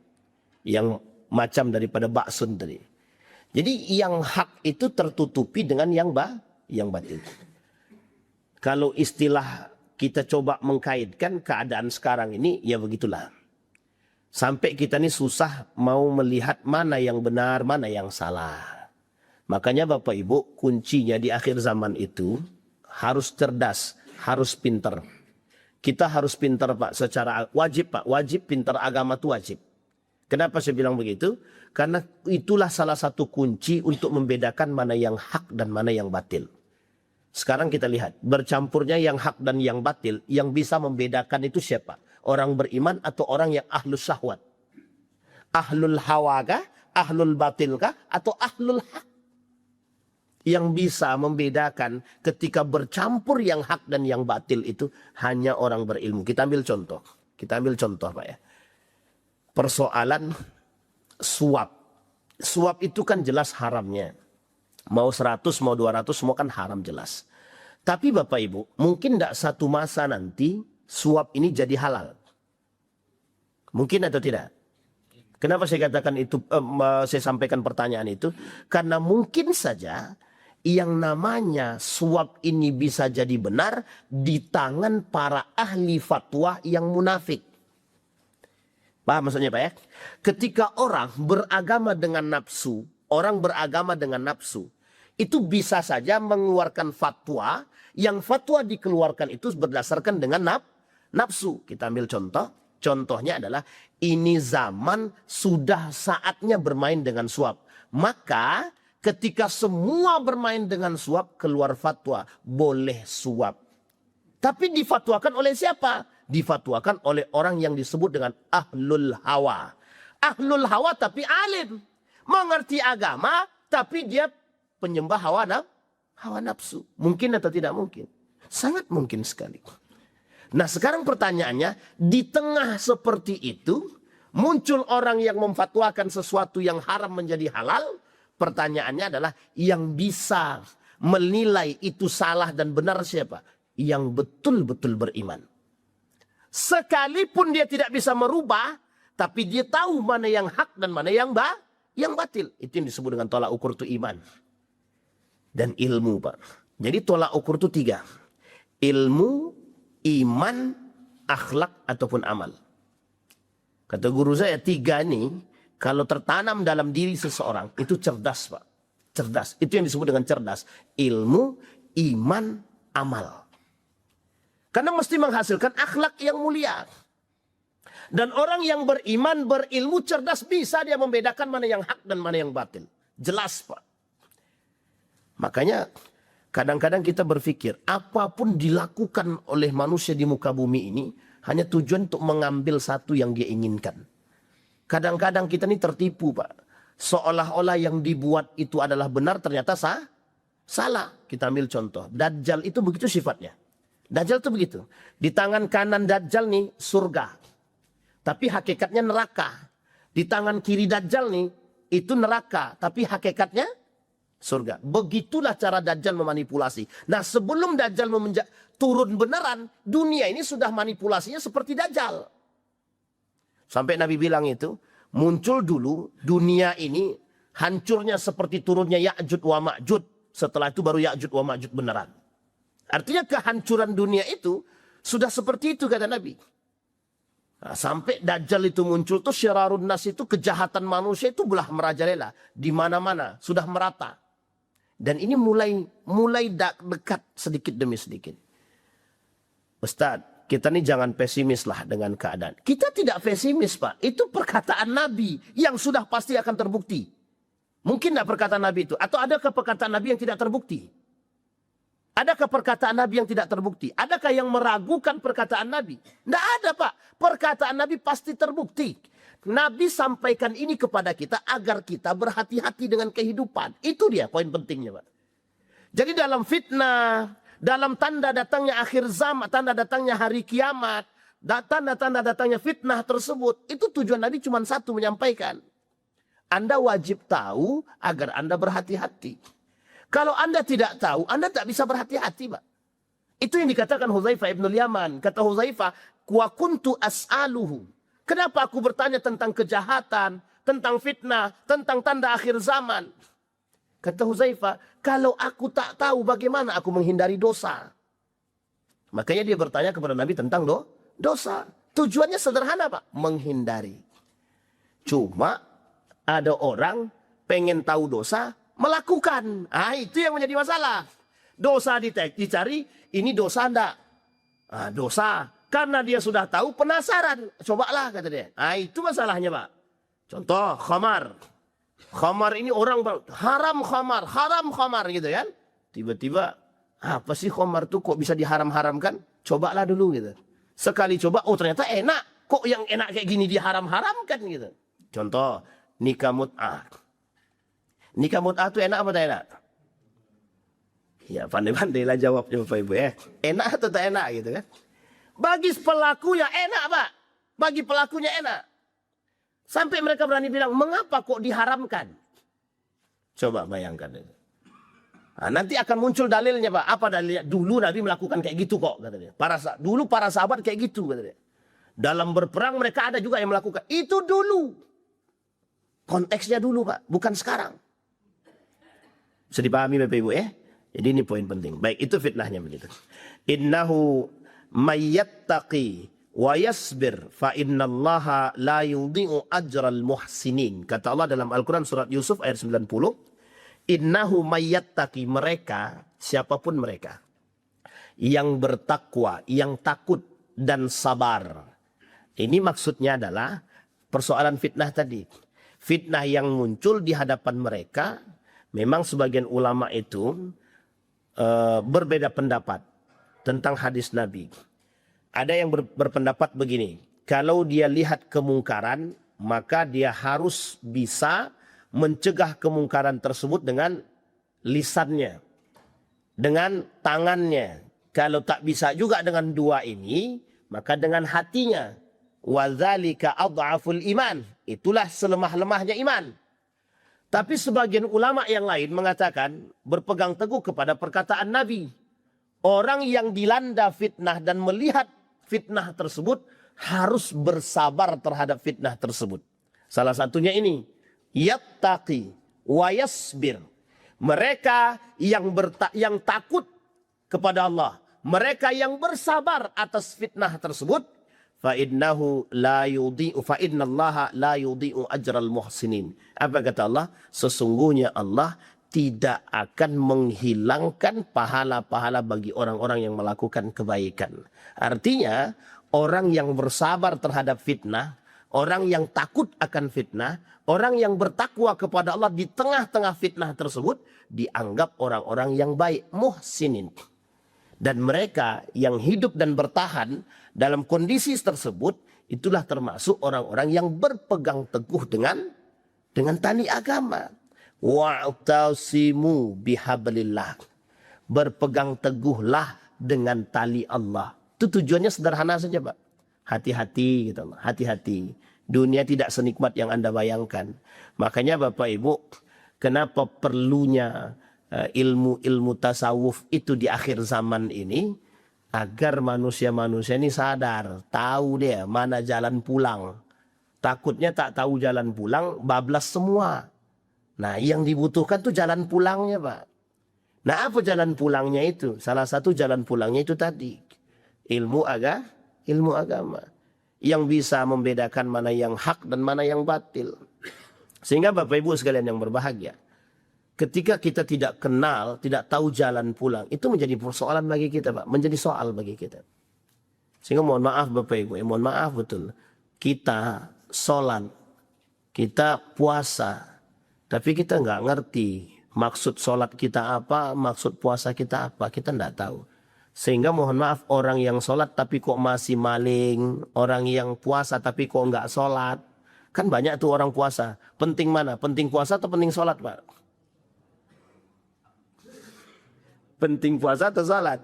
Yang macam daripada baksun tadi. Jadi yang hak itu tertutupi dengan yang batil. Kalau istilah kita coba mengkaitkan keadaan sekarang ini, ya begitulah. Sampai kita ini susah mau melihat mana yang benar, mana yang salah. Makanya Bapak Ibu, kuncinya di akhir zaman itu harus cerdas, harus pintar. Kita harus pintar, Pak, secara wajib, Pak. Wajib pintar agama itu wajib. Kenapa saya bilang begitu? Karena itulah salah satu kunci untuk membedakan mana yang hak dan mana yang batil. Sekarang kita lihat, bercampurnya yang hak dan yang batil, yang bisa membedakan itu siapa? Orang beriman atau orang yang ahlus syahwat? Ahlul hawa kah? Ahlul batil kah? Atau ahlul hak? Yang bisa membedakan ketika bercampur yang hak dan yang batil itu hanya orang berilmu. Kita ambil contoh. Pak ya. Persoalan suap. Suap itu kan jelas haramnya. Mau 100, mau 200, semua kan haram jelas. Tapi Bapak Ibu, mungkin tidak satu masa nanti suap ini jadi halal. Mungkin atau tidak? Kenapa saya katakan itu, saya sampaikan pertanyaan itu? Karena mungkin saja yang namanya suap ini bisa jadi benar di tangan para ahli fatwa yang munafik. Paham maksudnya Pak ya? Ketika orang beragama dengan nafsu, itu bisa saja mengeluarkan fatwa, yang fatwa dikeluarkan itu berdasarkan dengan nafsu. Kita ambil contoh. Contohnya adalah ini zaman sudah saatnya bermain dengan suap. Maka ketika semua bermain dengan suap, keluar fatwa, boleh suap. Tapi difatwakan oleh siapa? Difatwakan oleh orang yang disebut dengan ahlul hawa. Ahlul hawa tapi alim. Mengerti agama, tapi dia penyembah hawa nafsu. Mungkin atau tidak mungkin? Sangat mungkin sekali. Nah sekarang pertanyaannya, di tengah seperti itu, muncul orang yang memfatwakan sesuatu yang haram menjadi halal. Pertanyaannya adalah yang bisa menilai itu salah dan benar siapa? Yang betul-betul beriman. Sekalipun dia tidak bisa merubah, tapi dia tahu mana yang hak dan mana yang batil. Itu yang disebut dengan tolak ukur itu iman. Dan ilmu, Pak. Jadi tolak ukur itu 3. Ilmu, iman, akhlak, ataupun amal. Kata guru saya, 3 ini kalau tertanam dalam diri seseorang, itu cerdas, Pak. Cerdas. Itu yang disebut dengan cerdas. Ilmu, iman, amal. Karena mesti menghasilkan akhlak yang mulia. Dan orang yang beriman, berilmu, cerdas, bisa dia membedakan mana yang hak dan mana yang batil. Jelas, Pak. Makanya kadang-kadang kita berpikir, apapun dilakukan oleh manusia di muka bumi ini, hanya tujuan untuk mengambil satu yang dia inginkan. Kadang-kadang kita ini tertipu, Pak. Seolah-olah yang dibuat itu adalah benar, ternyata salah. Kita ambil contoh. Dajjal itu begitu sifatnya. Dajjal itu begitu. Di tangan kanan Dajjal nih surga. Tapi hakikatnya neraka. Di tangan kiri Dajjal nih itu neraka. Tapi hakikatnya surga. Begitulah cara Dajjal memanipulasi. Nah, sebelum Dajjal turun beneran, dunia ini sudah manipulasinya seperti Dajjal. Sampai Nabi bilang itu, muncul dulu dunia ini hancurnya seperti turunnya Ya'jud wa Ma'jud. Setelah itu baru Ya'jud wa Ma'jud beneran. Artinya kehancuran dunia itu sudah seperti itu kata Nabi. Nah, sampai Dajjal itu muncul tuh syararun nas itu, kejahatan manusia itu belah merajalela di mana-mana, sudah merata. Dan ini mulai dekat sedikit demi sedikit. Ustadz, kita nih jangan pesimis lah dengan keadaan. Kita tidak pesimis, Pak. Itu perkataan Nabi yang sudah pasti akan terbukti. Mungkin tidak perkataan Nabi itu? Atau adakah perkataan Nabi yang tidak terbukti? Adakah perkataan Nabi yang tidak terbukti? Adakah yang meragukan perkataan Nabi? Tidak ada, Pak. Perkataan Nabi pasti terbukti. Nabi sampaikan ini kepada kita agar kita berhati-hati dengan kehidupan. Itu dia poin pentingnya, Pak. Jadi dalam fitnah, dalam tanda datangnya akhir zaman, tanda datangnya hari kiamat, tanda-tanda datangnya fitnah tersebut, itu tujuan Nabi cuma satu, menyampaikan. Anda wajib tahu agar Anda berhati-hati. Kalau Anda tidak tahu, Anda tak bisa berhati-hati, Pak. Itu yang dikatakan Hudzaifah ibn Yaman. Kata Hudzaifah, wa kuntu as'aluhu. Kenapa aku bertanya tentang kejahatan, tentang fitnah, tentang tanda akhir zaman? Kata Hudzaifah, kalau aku tak tahu bagaimana aku menghindari dosa. Makanya dia bertanya kepada Nabi tentang dosa. Tujuannya sederhana, Pak, menghindari. Cuma ada orang pengen tahu dosa, melakukan. Ah, itu yang menjadi masalah. Dosa dicari, ini dosa enggak? Ah, dosa. Karena dia sudah tahu, penasaran. Cobalah, kata dia. Ah, itu masalahnya, Pak. Contoh, khamar. Khamar ini orang haram khamar gitu kan. Tiba-tiba, apa sih khamar tuh kok bisa diharam-haramkan? Cobalah dulu gitu. Sekali coba, oh ternyata enak. Kok yang enak kayak gini diharam-haramkan gitu. Contoh, nikah mut'ah. Nikah mut'ah tuh enak apa tak enak? Ya pandai-pandailah jawabnya Bapak Ibu ya. Enak atau tak enak gitu kan? Bagi pelakunya enak, Pak. Bagi pelakunya enak. Sampai mereka berani bilang, mengapa kok diharamkan? Coba bayangkan itu. Nah, nanti akan muncul dalilnya, Pak. Apa dalilnya? Dulu Nabi melakukan kayak gitu kok, kata dia. Dulu para sahabat kayak gitu, kata dia. Dalam berperang mereka ada juga yang melakukan. Itu dulu. Konteksnya dulu, Pak. Bukan sekarang. Bisa dipahami Bapak Ibu ya? Jadi ini poin penting. Baik, itu fitnahnya begitu. Innahu mayyattaqi wa yasbir fa innallaha la yudhi'u ajral muhsinin. Kata Allah dalam Al-Quran surat Yusuf ayat 90. Innahu mayyattaqi, mereka, siapapun mereka, yang bertakwa, yang takut dan sabar. Ini maksudnya adalah persoalan fitnah tadi. Fitnah yang muncul di hadapan mereka, memang sebagian ulama itu berbeda pendapat tentang hadis Nabi. Ada yang berpendapat begini, kalau dia lihat kemungkaran, maka dia harus bisa mencegah kemungkaran tersebut dengan lisannya, dengan tangannya. Kalau tak bisa juga dengan dua ini, maka dengan hatinya. Wadzalika adhaful iman. Itulah selemah-lemahnya iman. Tapi sebagian ulama yang lain mengatakan, berpegang teguh kepada perkataan Nabi. Orang yang dilanda fitnah dan melihat fitnah tersebut harus bersabar terhadap fitnah tersebut. Salah satunya ini, yattaqi wa yasbir. Mereka yang takut kepada Allah, mereka yang bersabar atas fitnah tersebut, fa innallaha la yudhi'u ajral muhsinin. Apa kata Allah? Sesungguhnya Allah tidak akan menghilangkan pahala-pahala bagi orang-orang yang melakukan kebaikan. Artinya, orang yang bersabar terhadap fitnah, orang yang takut akan fitnah, orang yang bertakwa kepada Allah di tengah-tengah fitnah tersebut, dianggap orang-orang yang baik, muhsinin. Dan mereka yang hidup dan bertahan dalam kondisi tersebut, itulah termasuk orang-orang yang berpegang teguh dengan tali agama. Wa'tasimu bihablillah. Berpegang teguhlah dengan tali Allah. Itu tujuannya sederhana saja, Pak. Hati-hati gitu, hati-hati. Dunia tidak senikmat yang Anda bayangkan. Makanya Bapak Ibu, kenapa perlunya ilmu-ilmu tasawuf itu di akhir zaman ini, agar manusia-manusia ini sadar, tahu dia mana jalan pulang. Takutnya tak tahu jalan pulang, bablas semua. Nah, yang dibutuhkan tuh jalan pulangnya, Pak. Nah, apa jalan pulangnya itu? Salah satu jalan pulangnya itu tadi, ilmu agama. Yang bisa membedakan mana yang hak dan mana yang batil. Sehingga Bapak Ibu sekalian yang berbahagia, ketika kita tidak kenal, tidak tahu jalan pulang, itu menjadi persoalan bagi kita, Pak. Menjadi soal bagi kita. Sehingga mohon maaf Bapak Ibu, mohon maaf betul. Kita sholat, kita puasa, tapi kita nggak ngerti maksud sholat kita apa, maksud puasa kita apa, kita nggak tahu. Sehingga mohon maaf, orang yang sholat tapi kok masih maling, orang yang puasa tapi kok nggak sholat. Kan banyak tuh orang puasa. Penting mana? Penting puasa atau penting sholat, Pak? Penting puasa atau sholat?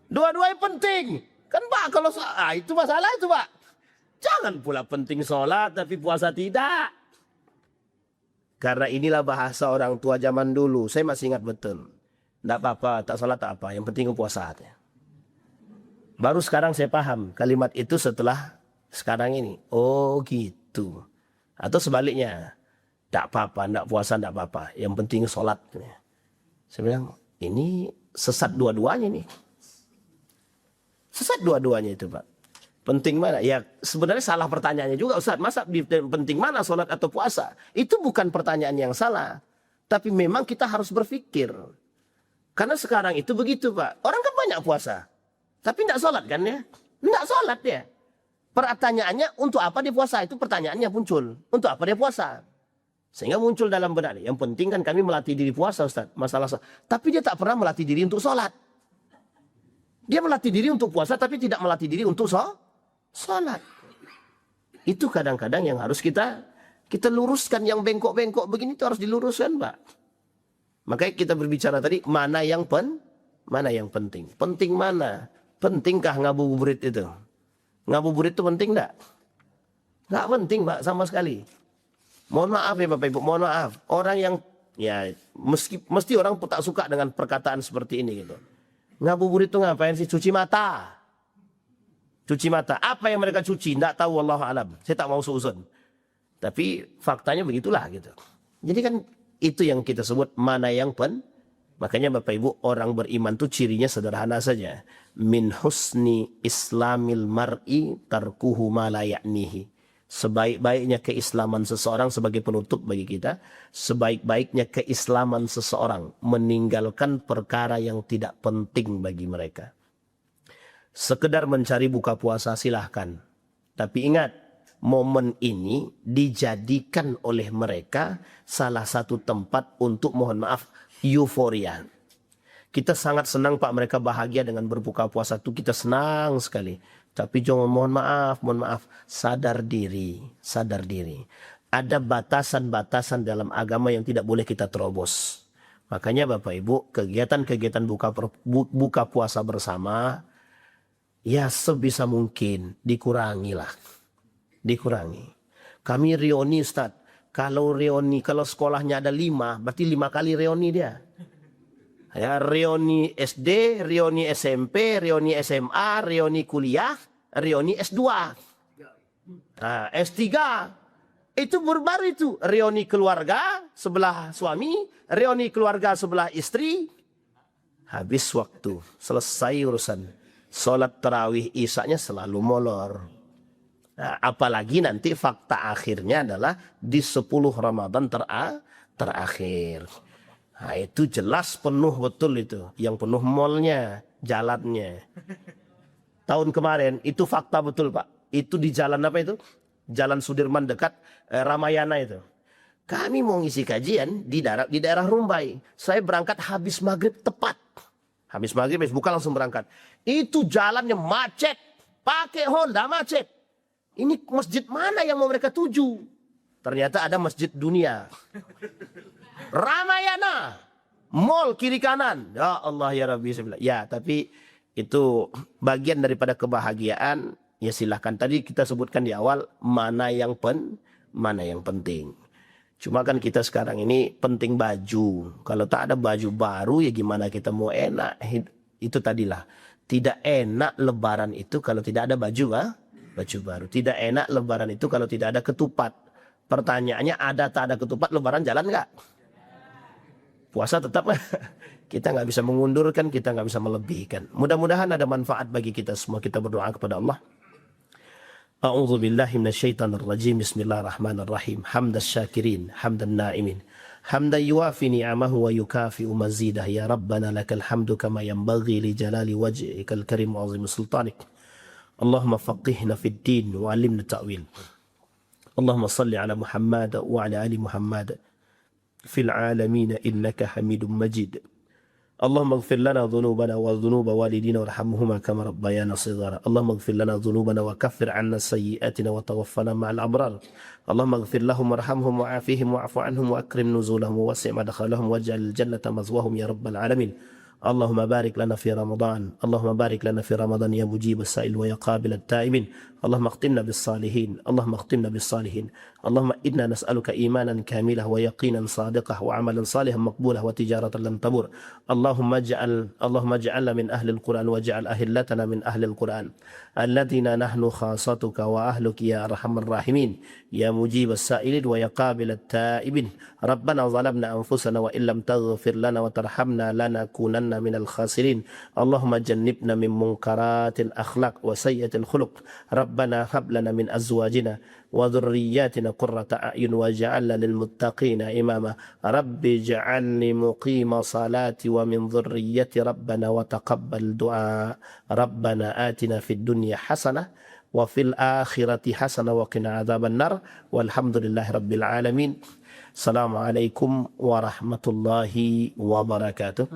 Dua-duanya penting. Kan Pak, kalau itu masalah itu, Pak. Jangan pula penting sholat tapi puasa tidak. Karena inilah bahasa orang tua zaman dulu. Saya masih ingat betul. Tidak apa-apa, tak sholat tak apa. Yang penting puasa. Baru sekarang saya paham kalimat itu setelah sekarang ini. Oh gitu. Atau sebaliknya. Tak apa-apa, tidak puasa tidak apa-apa. Yang penting sholat. Saya bilang, ini sesat dua-duanya nih. Sesat dua-duanya itu, Pak. Penting mana? Ya sebenarnya salah pertanyaannya juga, Ustaz. Masa penting mana sholat atau puasa? Itu bukan pertanyaan yang salah. Tapi memang kita harus berpikir. Karena sekarang itu begitu, Pak. Orang kan banyak puasa. Tapi tidak sholat kan ya? Tidak sholat ya. Pertanyaannya, untuk apa dia puasa? Itu pertanyaannya muncul. Untuk apa dia puasa? Sehingga muncul dalam benak. Yang penting kan kami melatih diri puasa, Ustaz. Masalah sholat. Tapi dia tak pernah melatih diri untuk sholat. Dia melatih diri untuk puasa, tapi tidak melatih diri untuk sholat. Itu kadang-kadang yang harus kita luruskan. Yang bengkok-bengkok begini itu harus diluruskan, Pak. Makanya kita berbicara tadi, mana yang penting. Penting mana? Pentingkah ngabuburit itu? Ngabuburit itu penting enggak? Enggak penting, Pak, sama sekali. Mohon maaf ya Bapak Ibu, mohon maaf. Orang yang, ya mesti orang tak suka dengan perkataan seperti ini gitu. Ngabuburit itu ngapain sih? Cuci mata. Cuci mata. Apa yang mereka cuci? Tidak tahu, wallahu alam. Saya tak mau suuzon. Tapi faktanya begitulah gitu. Jadi kan itu yang kita sebut mana yang Makanya Bapak Ibu, orang beriman itu cirinya sederhana saja. Min husni islamil mar'i tarkuhu ma la ya'nihi. Sebaik-baiknya keislaman seseorang sebagai penutup bagi kita, sebaik-baiknya keislaman seseorang meninggalkan perkara yang tidak penting bagi mereka. Sekedar mencari buka puasa silahkan. Tapi ingat, momen ini dijadikan oleh mereka salah satu tempat untuk, mohon maaf, euforia. Kita sangat senang Pak, mereka bahagia dengan berbuka puasa itu, kita senang sekali. Tapi jangan, mohon maaf, sadar diri. Ada batasan-batasan dalam agama yang tidak boleh kita terobos. Makanya Bapak Ibu, kegiatan-kegiatan buka puasa bersama, ya sebisa mungkin dikurangilah. Dikurangi. Kami reuni, Ustaz. Kalau sekolahnya ada 5, berarti 5 kali reuni dia. Ya, reuni SD, reuni SMP, reuni SMA, reuni kuliah, reuni S2. Nah, S3. Itu baru itu reuni keluarga sebelah suami, reuni keluarga sebelah istri. Habis waktu, selesai urusan. Sholat tarawih isanya selalu molor. Nah, apalagi nanti fakta akhirnya adalah di 10 Ramadan terakhir. Nah, itu jelas penuh betul itu. Yang penuh malnya, jalannya. Tahun kemarin itu fakta betul Pak. Itu di jalan apa itu? Jalan Sudirman dekat Ramayana itu. Kami mau ngisi kajian di daerah Rumbai. Saya berangkat habis maghrib tepat. Habis maghrib bukan langsung berangkat. Itu jalannya macet. Pakai Honda macet. Ini masjid mana yang mau mereka tuju? Ternyata ada masjid dunia. Ramayana. Mall kiri kanan. Ya Allah ya Rabbi. Ya tapi itu bagian daripada kebahagiaan. Ya silahkan. Tadi kita sebutkan di awal. Mana yang penting. Cuma kan kita sekarang ini penting baju. Kalau tak ada baju baru ya gimana kita mau enak. Itu tadilah. Tidak enak lebaran itu kalau tidak ada baju baju baru. Tidak enak lebaran itu kalau tidak ada ketupat. Pertanyaannya ada tak ada ketupat lebaran jalan nggak? Puasa tetap kita nggak bisa mengundurkan, kita nggak bisa melebihkan. Mudah-mudahan ada manfaat bagi kita semua. Kita berdoa kepada Allah. أعوذ بالله من الشيطان الرجيم بسم الله الرحمن الرحيم حمد الشاكرين حمد النائمين حمدا يوافي نعمه ويكافئ مزيده يا ربنا لك الحمد كما ينبغي لجلال وجهك الكريم وعظيم سلطانك اللهم فقهنا في الدين وعلمنا التأويل اللهم صل على محمد وعلى آل محمد في العالمين إنك حميد مجيد اللهم اغفر لنا ذنوبنا وذنوب والدينا وارحمهما كما ربيانا صغارا اللهم اغفر لنا ذنوبنا وكفر عنا سيئاتنا وتوفنا مع الأبرار اللهم اغفر لهم وارحمهم وعافهم واعف عنهم وأكرم نزولهم ووسع مدخلهم واجعل الجنة مثواهم يا رب العالمين اللهم بارك لنا في رمضان اللهم بارك لنا في رمضان يا مجيب السائل ويا قابل التائبين اللهم اختمنا بالصالحين اللهم اختمنا بالصالحين اللهم إنا نسألك إيمانا كاملا ويقينا صادقا وعملا صالحا مقبولا وتجارة لن تبور اللهم اجعلنا من أهل القرآن واجعل أهلتنا من أهل القرآن الذين نحن خاصتك وأهلك يا أرحم الراحمين يا مجيب السائلين ويا قابل التائبين ربنا ظلمنا أنفسنا وإن لم تغفر لنا وترحمنا لنكونن من الخاسرين اللهم جنبنا من منكرات الأخلاق وسيئة الخلق ربنا هب لنا من أزواجنا وذرياتنا قرة أعين واجعلنا للمتقين إماما رب اجعلني مقيم صلاتي ومن ذريتي ربنا وتقبل دعاء ربنا آتنا في الدنيا حسنة وفي الآخرة حسنة وقنا عذاب النار والحمد لله رب العالمين السلام عليكم ورحمة الله وبركاته